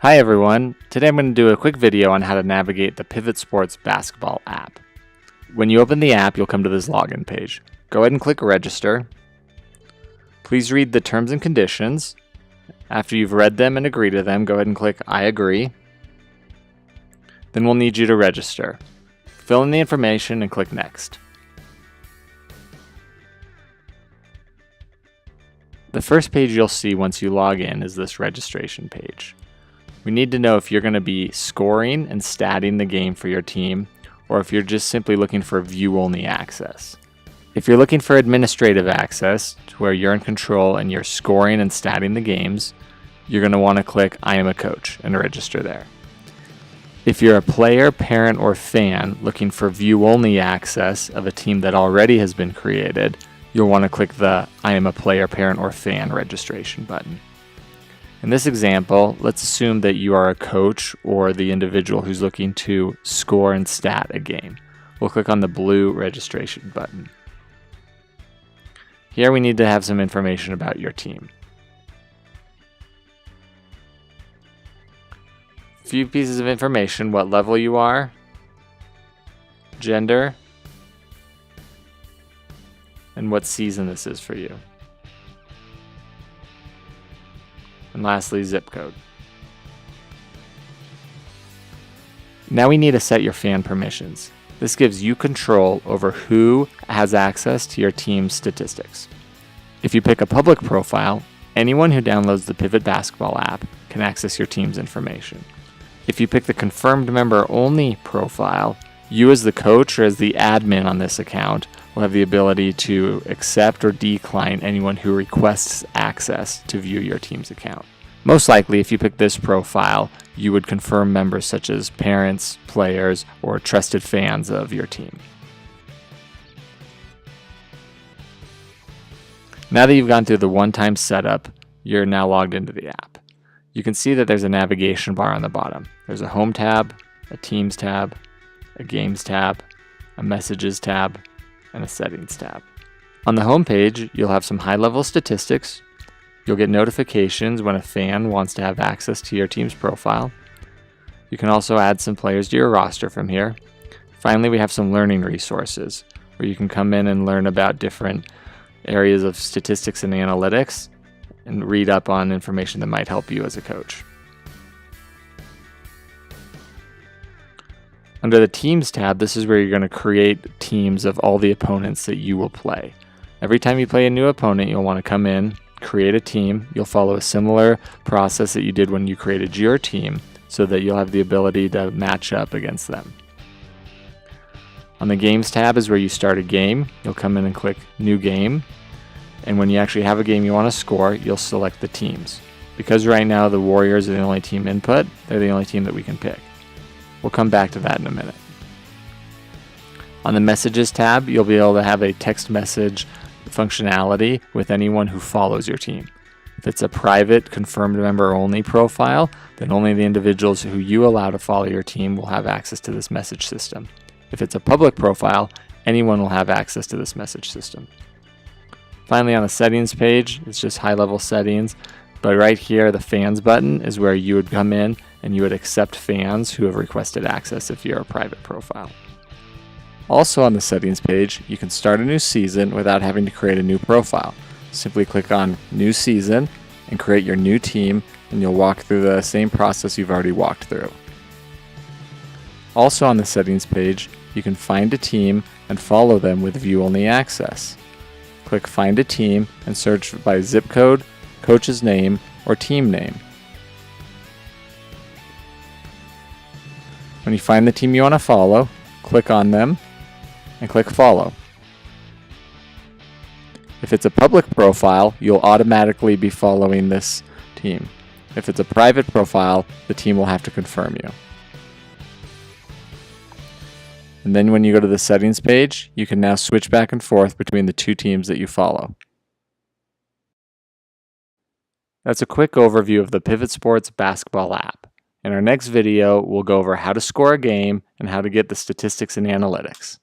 Hi everyone, today I'm going to do a quick video on how to navigate the Pivot Sports basketball app. When you open the app, you'll come to this login page. Go ahead and click register. Please read the terms and conditions. After you've read them and agree to them, go ahead and click I agree. Then we'll need you to register. Fill in the information and click next. The first page you'll see once you log in is this registration page. We need to know if you're going to be scoring and statting the game for your team, or if you're just simply looking for view-only access. If you're looking for administrative access, to where you're in control and you're scoring and statting the games, you're going to want to click I am a coach and register there. If you're a player, parent, or fan looking for view-only access of a team that already has been created, you'll want to click the I am a player, parent, or fan registration button. In this example, let's assume that you are a coach or the individual who's looking to score and stat a game. We'll click on the blue registration button. Here we need to have some information about your team. A few pieces of information: what level you are, gender, and what season this is for you. And lastly, zip code. Now we need to set your fan permissions. This gives you control over who has access to your team's statistics. If you pick a public profile, anyone who downloads the Pivot Basketball app can access your team's information. If you pick the confirmed member only profile, you as the coach or as the admin on this account will have the ability to accept or decline anyone who requests access to view your team's account. Most likely, if you pick this profile, you would confirm members such as parents, players, or trusted fans of your team. Now that you've gone through the one-time setup, you're now logged into the app. You can see that there's a navigation bar on the bottom. There's a Home tab, a Teams tab, a Games tab, a Messages tab, and a Settings tab. On the home page, you'll have some high-level statistics. You'll get notifications when a fan wants to have access to your team's profile. You can also add some players to your roster from here. Finally, we have some learning resources where you can come in and learn about different areas of statistics and analytics and read up on information that might help you as a coach. Under the Teams tab, this is where you're going to create teams of all the opponents that you will play. Every time you play a new opponent, you'll want to come in, create a team. You'll follow a similar process that you did when you created your team so that you'll have the ability to match up against them. On the Games tab is where you start a game. You'll come in and click New Game. And when you actually have a game you want to score, you'll select the teams. Because right now the Warriors are the only team input, they're the only team that we can pick. We'll come back to that in a minute. On the Messages tab, you'll be able to have a text message functionality with anyone who follows your team. If it's a private, confirmed member only profile, then only the individuals who you allow to follow your team will have access to this message system. If it's a public profile, anyone will have access to this message system. Finally, on the Settings page, it's just high-level settings. But right here, the Fans button is where you would come in and you would accept fans who have requested access if you're a private profile. Also on the Settings page, you can start a new season without having to create a new profile. Simply click on New Season and create your new team, and you'll walk through the same process you've already walked through. Also on the Settings page, you can find a team and follow them with view-only access. Click Find a Team and search by zip code, coach's name, or team name. When you find the team you want to follow, click on them and click Follow. If it's a public profile, you'll automatically be following this team. If it's a private profile, the team will have to confirm you. And then when you go to the Settings page, you can now switch back and forth between the two teams that you follow. That's a quick overview of the Pivot Sports basketball app. In our next video, we'll go over how to score a game and how to get the statistics and analytics.